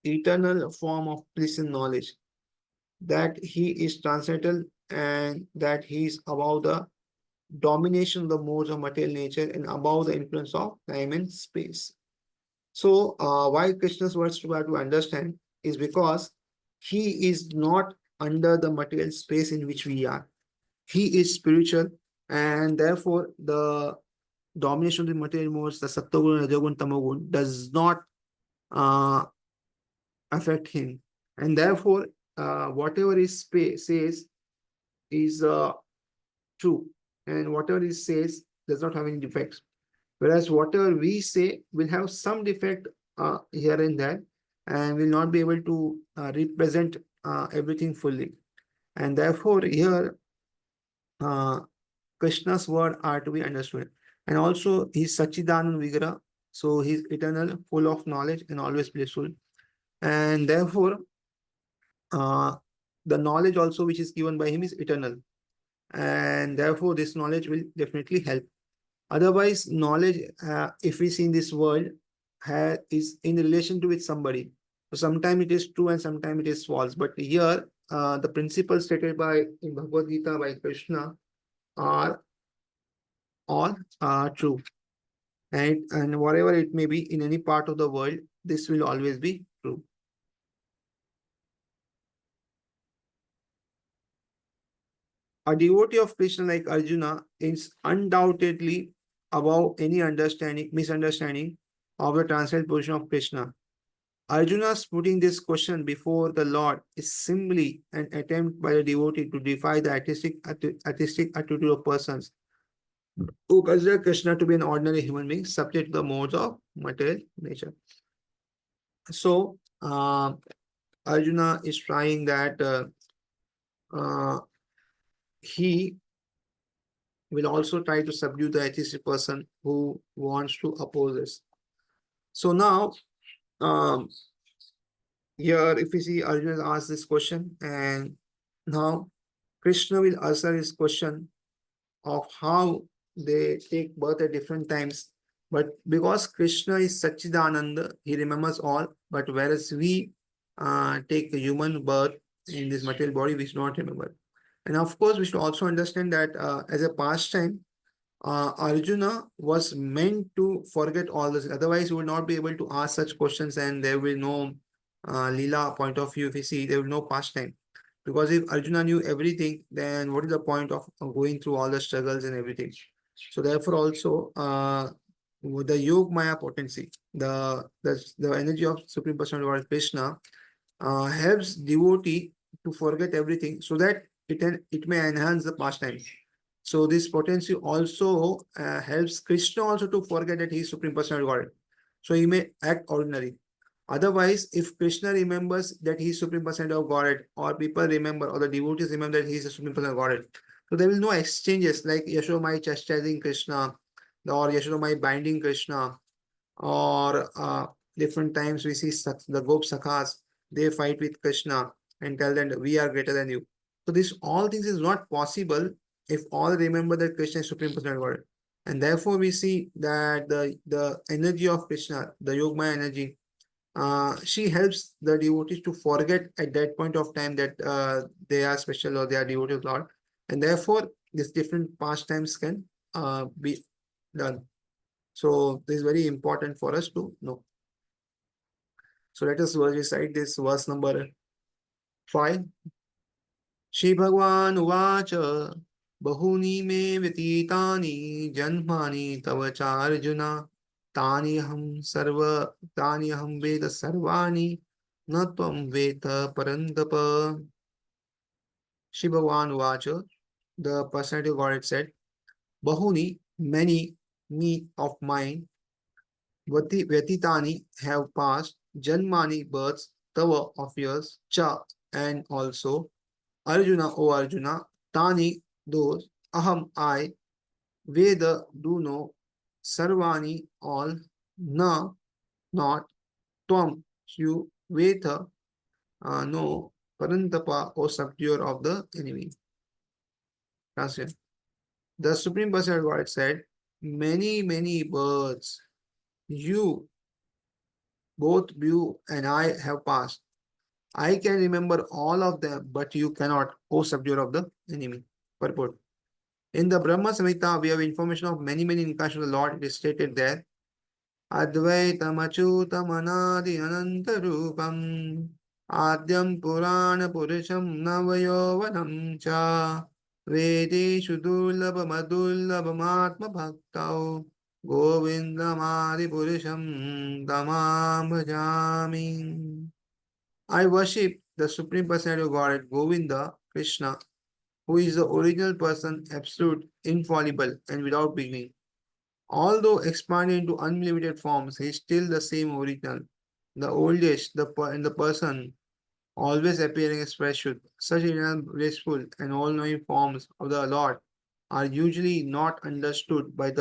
Speaker 1: eternal form of bliss and knowledge, that he is transcendental and that he is above the domination of the modes of material nature and above the influence of time and space. So, why Krishna's words to have to understand is because he is not under the material space in which we are. He is spiritual, and therefore the domination of the material modes, the Sattvagun, Rajagun, Tamagun, does not uh, affect him. And therefore, whatever he says is true, and whatever he says does not have any defects. Whereas whatever we say will have some defect here and there, and will not be able to represent everything fully. And therefore, here uh, Krishna's word are to be understood. And also, he's Sachidanand Vigraha, so he's eternal, full of knowledge, and always blissful. And therefore, uh, the knowledge also which is given by him is eternal. And therefore, this knowledge will definitely help. Otherwise, knowledge, if we see in this world, is in relation to with somebody. So sometimes it is true and sometimes it is false. But here, the principles stated by in Bhagavad Gita by Krishna are all true. And whatever it may be in any part of the world, this will always be true. A devotee of Krishna like Arjuna is undoubtedly above any misunderstanding of the transcendental position of Krishna. Arjuna's putting this question before the Lord is simply an attempt by the devotee to defy the artistic attitude of persons who consider Krishna to be an ordinary human being subject to the modes of material nature. So, Arjuna is trying that uh, he will also try to subdue the atheistic person who wants to oppose this. So now, um, here, if we see Arjuna asked this question, and now Krishna will answer his question of how they take birth at different times. But because Krishna is Satchidananda, he remembers all. But whereas we take a human birth in this material body, we should not remember. And of course, we should also understand that as a pastime, Arjuna was meant to forget all this. Otherwise, he would not be able to ask such questions, and there will no Leela point of view. If you see, there will no pastime. Because if Arjuna knew everything, then what is the point of going through all the struggles and everything? So therefore, also the Yog Maya potency, the energy of Supreme Personality Lord Krishna, helps devotee to forget everything, so that it may enhance the pastime. So this potency also helps Krishna also to forget that he is Supreme Personality of Godhead. So he may act ordinary. Otherwise, if Krishna remembers that he is Supreme Personality of Godhead, or people remember, or the devotees remember that he is a Supreme Personality of Godhead, so there will no exchanges like Yashodamai chastising Krishna, or Yashodamai binding Krishna, or different times we see the Gop Sakhas, they fight with Krishna and tell them we are greater than you. So this all things is not possible if all remember that Krishna is Supreme Personality of Godhead. And therefore we see that the energy of Krishna, the Yogmaya energy, she helps the devotees to forget at that point of time that they are special or they are devotees of Lord. And therefore these different pastimes can be done. So this is very important for us to know. So let us recite this verse number 5. Shri Bhagwan Uvacha Bahuni me Vyatitani Janmani Tava Charjuna Tani Ham Veda Sarvani Natvam Veda Parandapa. Shri Bhagwan Uvacha, the personality of God said, Bahuni, many, me of mine, Vyatitani have passed, Janmani births, Tava of yours, Cha and also, Arjuna, O Arjuna, Tani those, Aham I, Veda do know, Sarvani all, Na not, Tvam you, Veta no, Parantapa O subduer of the enemy. Translation. The Supreme Personality of God said, many, many births, you, both you and I have passed. I can remember all of them, but you cannot, O subduer of the enemy. Purport. In the Brahma Samhita, we have information of many, many incarnations of the Lord. It is stated there. Advaitam Achutam Anadi Ananta Rupam Adyam Purana Purusham Navayovanam Cha Vedeshu Durlabham Adullabham Atma Bhaktau Govindam Adi Purusham Tamam Bhajami. I worship the Supreme Personality of Godhead, Govinda, Krishna, who is the original person, absolute, infallible, and without beginning. Although expanded into unlimited forms, he is still the same original, the oldest, and the person, always appearing as fresh truth. Such eternal, blissful, and all-knowing forms of the Lord are usually not understood by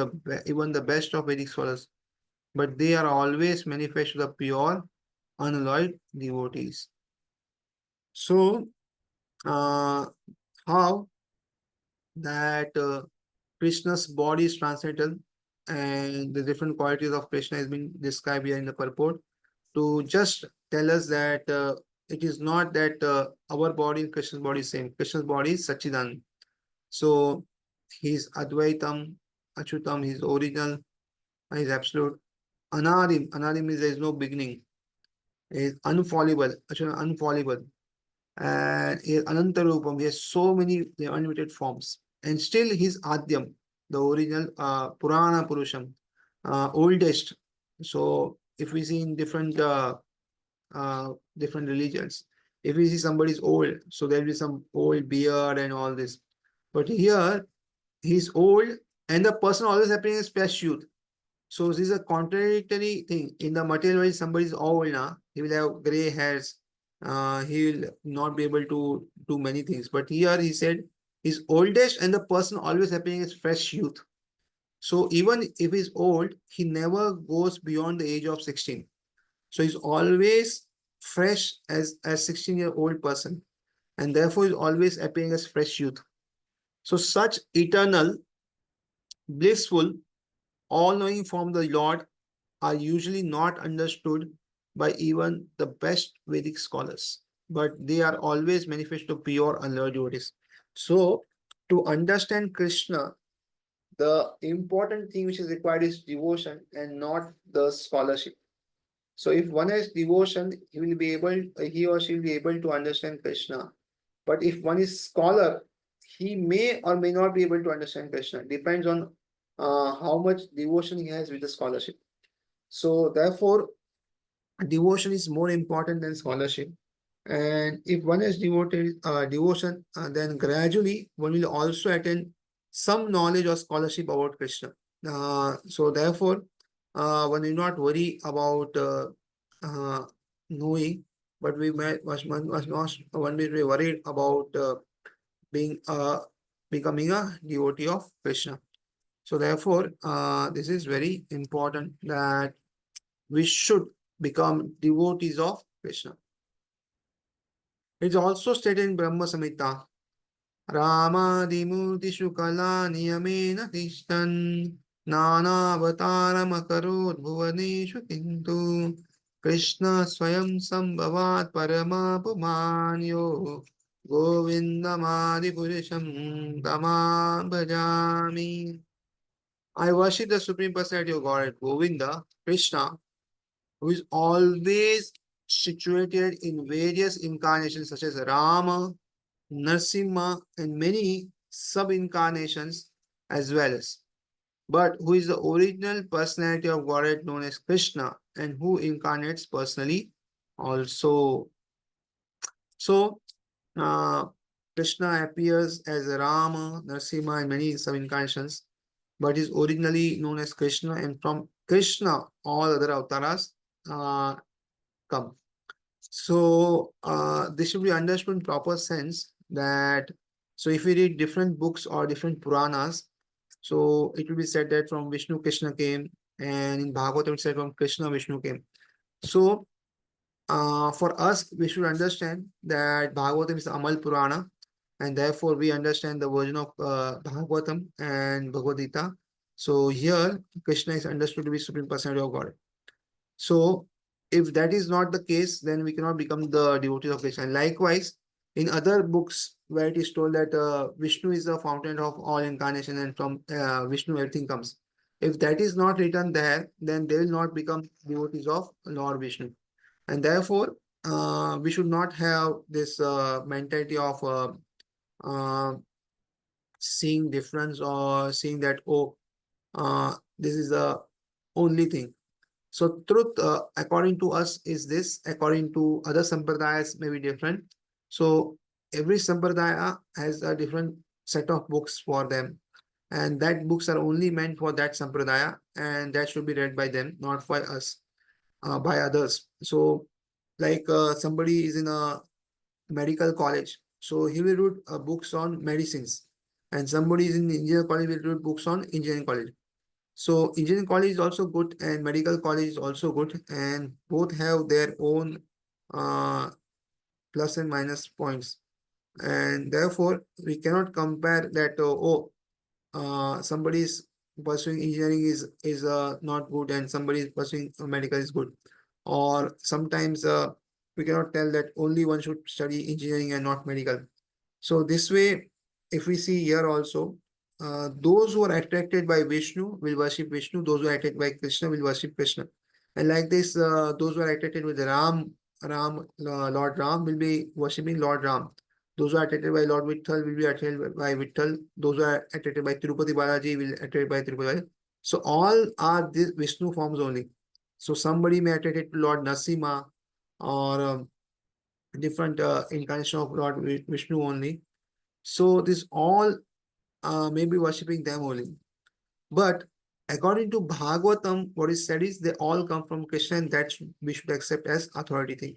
Speaker 1: even the best of Vedic scholars, but they are always manifest to the pure, unalloyed devotees. So, how that Krishna's body is transcendental and the different qualities of Krishna has been described here in the purport to just tell us that it is not that our body and Krishna's body is same. Krishna's body is Sachidan. So he's Advaitam, Achutam, he's original, he's absolute. Anadim, Anadim means there is no beginning. He is unfallible, Achutam, unfallible. And Anantarupam, he has so many unlimited forms. And still he's Adyam, the original Purana Purusham, oldest. So if we see in different religions, if we see somebody is old, so there'll be some old beard and all this. But here he's old and the person always appearing as fresh youth. So this is a contradictory thing. In the material world, somebody is old now, he will have gray hairs. He will not be able to do many things. But here he said he's oldest and the person always appearing as fresh youth. So even if he's old, he never goes beyond the age of 16. So he's always fresh as a 16-year-old person. And therefore he's always appearing as fresh youth. So such eternal, blissful, all-knowing form of the Lord are usually not understood by even the best Vedic scholars, but they are always manifest to pure and loyal devotees. So, to understand Krishna, the important thing which is required is devotion and not the scholarship. So, if one has devotion, he or she will be able to understand Krishna. But if one is scholar, he may or may not be able to understand Krishna. Depends on how much devotion he has with the scholarship. So therefore, devotion is more important than scholarship. And if one has devoted devotion, then gradually one will also attain some knowledge or scholarship about Krishna. So therefore, one need not worry about knowing, but we must not one will be worried about being becoming a devotee of Krishna. So therefore, this is very important that we should become devotees of Krishna. It's also stated in Brahma Samhita, Ramadimurtishu kala niyamena tishtan नानावतारमकरोत् भुवनेषु किन्तु कृष्ण स्वयं संभवात् परमापुमान्यो गोविन्दमादिपुरुषं तमां भजामि. I worship the Supreme Personality of Godhead, Govinda, Krishna, who is always situated in various incarnations such as Rama, Narsimha, and many sub-incarnations as well as, but who is the original personality of Godhead known as Krishna and who incarnates personally also. So, uh, Krishna appears as Rama, Narsimha, and many sub-incarnations, but is originally known as Krishna, and from Krishna, all other avatars uh, come. So this should be understood in proper sense that, so if we read different books or different Puranas, so it will be said that from Vishnu Krishna came, and in Bhagavatam it said from Krishna Vishnu came. So for us, we should understand that Bhagavatam is Amal Purana, and therefore we understand the version of Bhagavatam and Bhagavad Gita. So here Krishna is understood to be Supreme Personality of God. So if that is not the case, then we cannot become the devotees of Krishna. And likewise, in other books where it is told that Vishnu is the fountain of all incarnation and from Vishnu everything comes. If that is not written there, then they will not become devotees of Lord Vishnu. And therefore, we should not have this mentality of seeing difference or seeing that, oh, this is the only thing. So truth, according to us, is this. According to other sampradayas, may be different. So every sampradaya has a different set of books for them, and that books are only meant for that sampradaya, and that should be read by them, not by us, by others. So, like somebody is in a medical college, so he will read books on medicines, and somebody is in engineering college will read books on engineering college. So engineering college is also good and medical college is also good, and both have their own uh, plus and minus points. And therefore, we cannot compare that, somebody is pursuing engineering is not good and somebody is pursuing medical is good. Or sometimes we cannot tell that only one should study engineering and not medical. So this way, if we see here also, those who are attracted by Vishnu will worship Vishnu. Those who are attracted by Krishna will worship Krishna. And like this, those who are attracted with Lord Ram will be worshipping Lord Ram. Those who are attracted by Lord Vitthal will be attracted by Vitthal. Those who are attracted by Tirupati Balaji will attracted by Tirupati Balaji. So all are these Vishnu forms only. So somebody may attracted to Lord Nasima or different incarnation of Lord Vishnu only. So this all may be worshipping them only. But according to Bhagavatam, what is said is they all come from Krishna, and that we should accept as authority thing.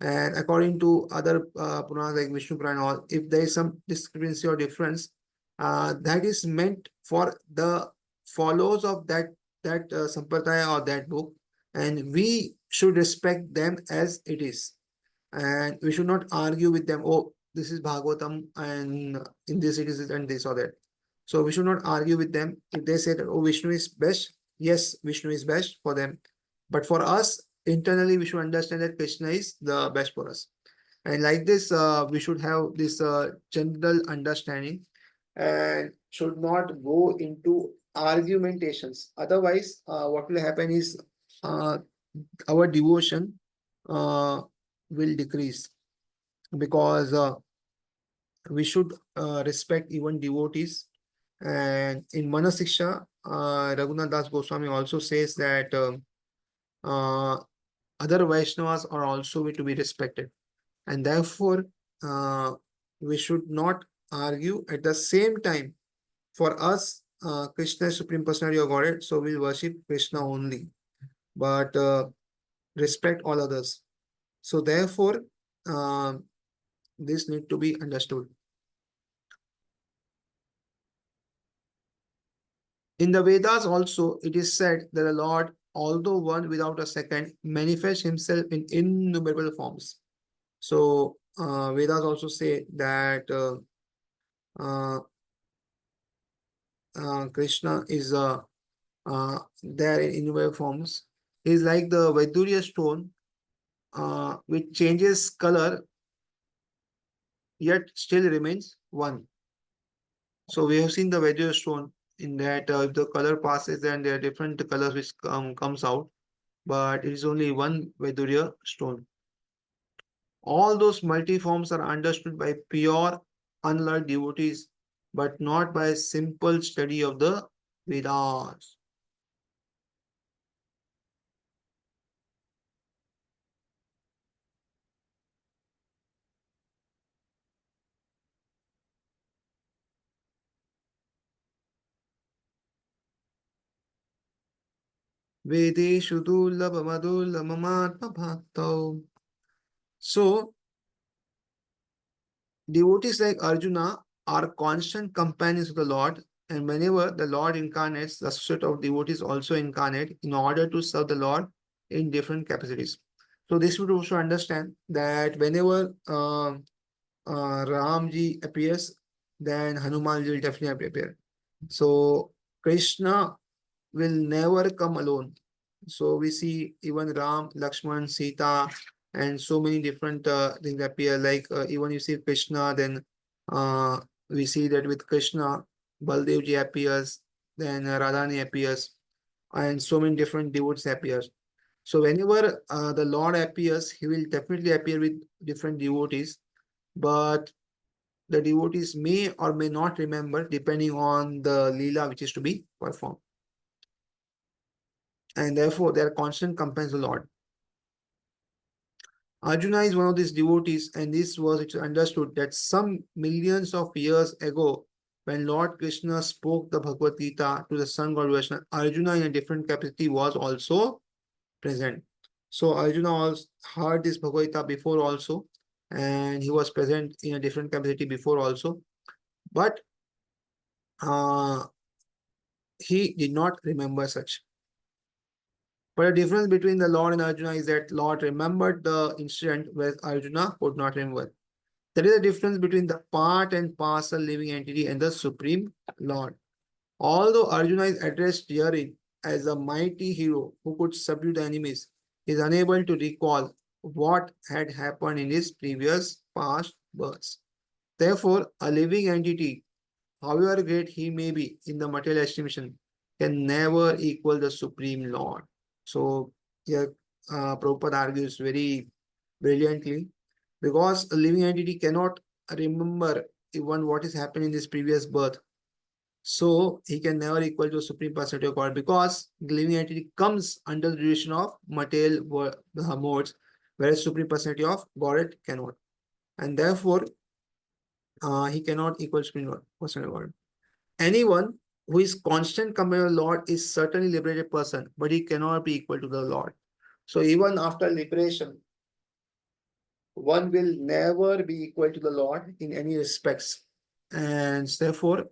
Speaker 1: And according to other Puranas like Vishnu Purana, all, if there is some discrepancy or difference, that is meant for the followers of that sampradaya or that book, and we should respect them as it is, and we should not argue with them. Oh, this is Bhagavatam, and in this it is and this or that. So we should not argue with them. If they say that, oh, Vishnu is best, yes, Vishnu is best for them. But for us, internally, we should understand that Krishna is the best for us. And like this, we should have this general understanding and should not go into argumentations. Otherwise, what will happen is uh, our devotion will decrease, because we should respect even devotees. And in Manasiksha, Raghunath Das Goswami also says that other Vaishnavas are also to be respected, and therefore we should not argue. At the same time, for us, Krishna is Supreme Personality of Godhead, so we'll worship Krishna only, but respect all others. So therefore, this need to be understood. In the Vedas also, it is said that the Lord, although one without a second, manifests himself in innumerable forms. So Vedas also say that uh, Krishna is there in innumerable forms. He is like the Vaidurya stone, which changes color yet still remains one. So we have seen the Vaidurya stone in that if the color passes, then there are different colors which comes out, but it is only one Vaidurya stone. All those multiforms are understood by pure, unlearned devotees, but not by a simple study of the Vedas. Vedeshu dullabhamadullamamaatma bhaktau. So, devotees like Arjuna are constant companions of the Lord, and whenever the Lord incarnates, the associate of devotees also incarnate in order to serve the Lord in different capacities. So, this would also understand that whenever Ramji appears, then Hanumanji will definitely appear. So, Krishna will never come alone. So we see even Ram, Lakshman, Sita, and so many different things appear. Like even you see Krishna, then uh, we see that with Krishna, Baldevji appears, then Radhani appears, and so many different devotees appears. So whenever the Lord appears, he will definitely appear with different devotees, but the devotees may or may not remember depending on the Leela which is to be performed. And therefore, they are constant companions of the Lord. Arjuna is one of these devotees, and this was it understood that some millions of years ago, when Lord Krishna spoke the Bhagavad Gita to the sun god Krishna, Arjuna in a different capacity was also present. So Arjuna also heard this Bhagavad Gita before also, and he was present in a different capacity before also, but uh, he did not remember such. But the difference between the Lord and Arjuna is that Lord remembered the incident where Arjuna could not remember. There is a difference between the part and parcel living entity and the Supreme Lord. Although Arjuna is addressed herein as a mighty hero who could subdue the enemies, he is unable to recall what had happened in his previous past births. Therefore, a living entity, however great he may be in the material estimation, can never equal the Supreme Lord. So, yeah, Prabhupada argues very brilliantly because a living entity cannot remember even what is happening in this previous birth. So, he can never equal to Supreme Personality of God because the living entity comes under the duration of material modes, whereas Supreme Personality of Godhead cannot. And therefore, he cannot equal Supreme Personality of God. Anyone who is constant companion of the Lord is certainly liberated person, but he cannot be equal to the Lord. So even after liberation, one will never be equal to the Lord in any respects. And therefore,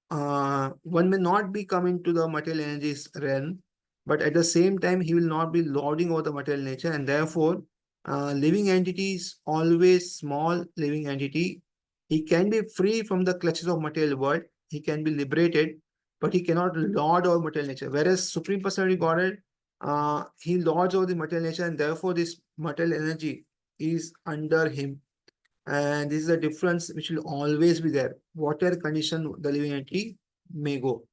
Speaker 1: one may not be coming to the material energies realm, but at the same time, he will not be lording over the material nature. And therefore, living entities, always small living entity, he can be free from the clutches of material world. He can be liberated, but he cannot lord over material nature. Whereas Supreme Personality Godhead, he lords over the material nature, and therefore this material energy is under him. And this is a difference which will always be there, whatever condition the living entity may go.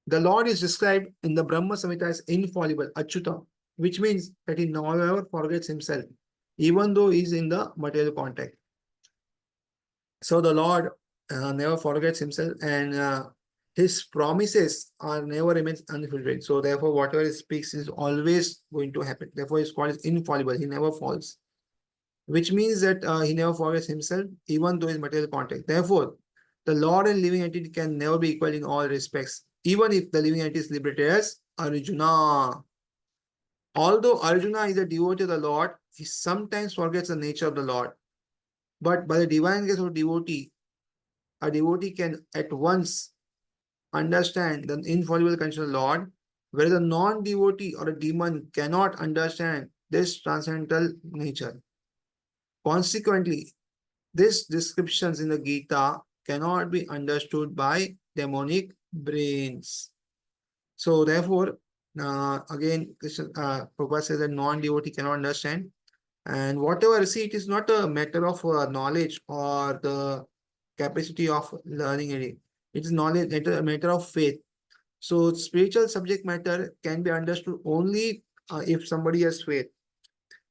Speaker 1: The Lord is described in the Brahma Samhita as infallible, Achyuta, which means that he never forgets himself, even though he is in the material contact. So the Lord never forgets himself, and his promises are never remains unfulfilled. So therefore, whatever he speaks is always going to happen. Therefore, he's called as infallible. He never falls. which means that he never forgets himself, even though his material context. Therefore, the Lord and living entity can never be equal in all respects, even if the living entity is liberated as Arjuna. Although Arjuna is a devotee of the Lord, he sometimes forgets the nature of the Lord. But by the divine grace of a devotee can at once understand the infallible condition of the Lord, whereas a non-devotee or a demon cannot understand this transcendental nature. Consequently, these descriptions in the Gita cannot be understood by demonic brains. So therefore, again, Prabhupada says that non-devotee cannot understand. And whatever, see, it is not a matter of knowledge or the capacity of learning it. It is knowledge, it is a matter of faith. So spiritual subject matter can be understood only if somebody has faith.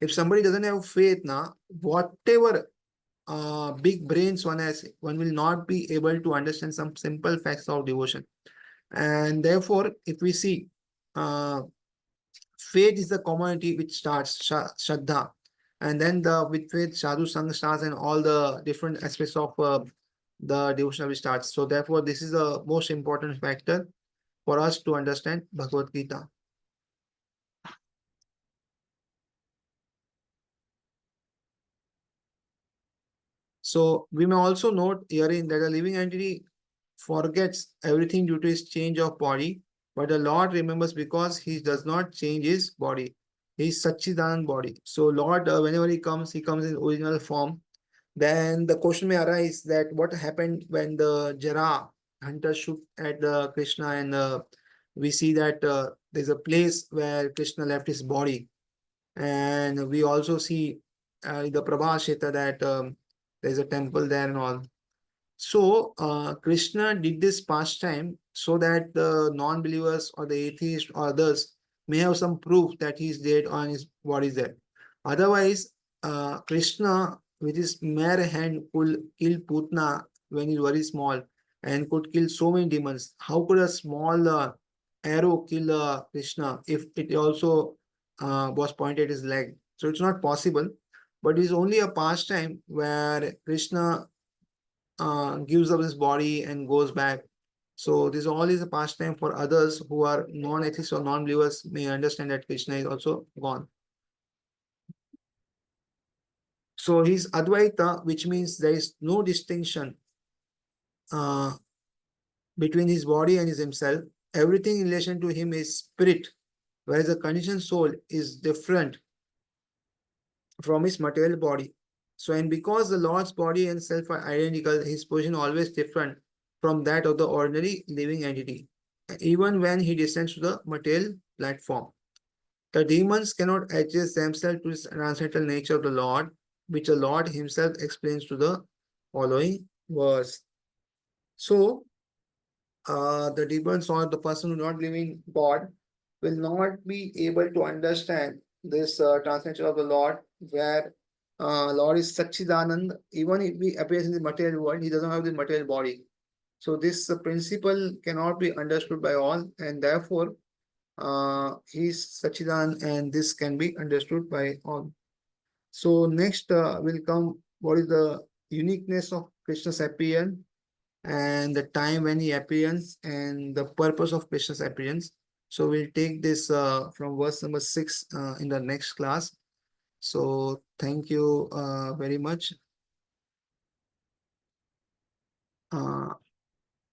Speaker 1: If somebody doesn't have faith, now whatever big brains one has, one will not be able to understand some simple facts of devotion. And therefore, if we see, uh, faith is the commodity which starts Shraddha, and then the with faith Sadhu Sangha starts, and all the different aspects of the devotional will starts. So therefore, this is the most important factor for us to understand Bhagavad Gita. So we may also note herein that a living entity forgets everything due to his change of body, but the Lord remembers because he does not change his body. He is Sachidanand body. So Lord, whenever he comes in original form. Then the question may arise that what happened when the Jara hunter shoot at Krishna, and we see that there's a place where Krishna left his body, and we also see the Prabhashita that there's a temple there and all. So Krishna did this pastime so that the non-believers or the atheists or others may have some proof that he is dead or his body is dead. Otherwise, Krishna with his mere hand could kill Putna when he was very small and could kill so many demons. How could a small arrow kill Krishna if it also was pointed at his leg? So it's not possible. But it's only a pastime where Krishna gives up his body and goes back. So this all is a pastime for others who are non-atheists or non-believers may understand that Krishna is also gone. So he's Advaita, which means there is no distinction uh, between his body and his himself. Everything in relation to him is spirit, whereas the conditioned soul is different from his material body. So, and because the Lord's body and self are identical, his position always different from that of the ordinary living entity, even when he descends to the material platform. The demons cannot adjust themselves to the transcendental nature of the Lord, which the Lord himself explains to the following verse. So, the demons or the person who not believing God will not be able to understand this translation of the Lord, where Lord is Sachidanand. Even if he appears in the material world, he doesn't have the material body. So this principle cannot be understood by all, and therefore he is Sachidanand, and this can be understood by all. So next will come what is the uniqueness of Krishna's appearance and the time when he appears and the purpose of Krishna's appearance. So we'll take this from verse number 6 in the next class. So thank you very much.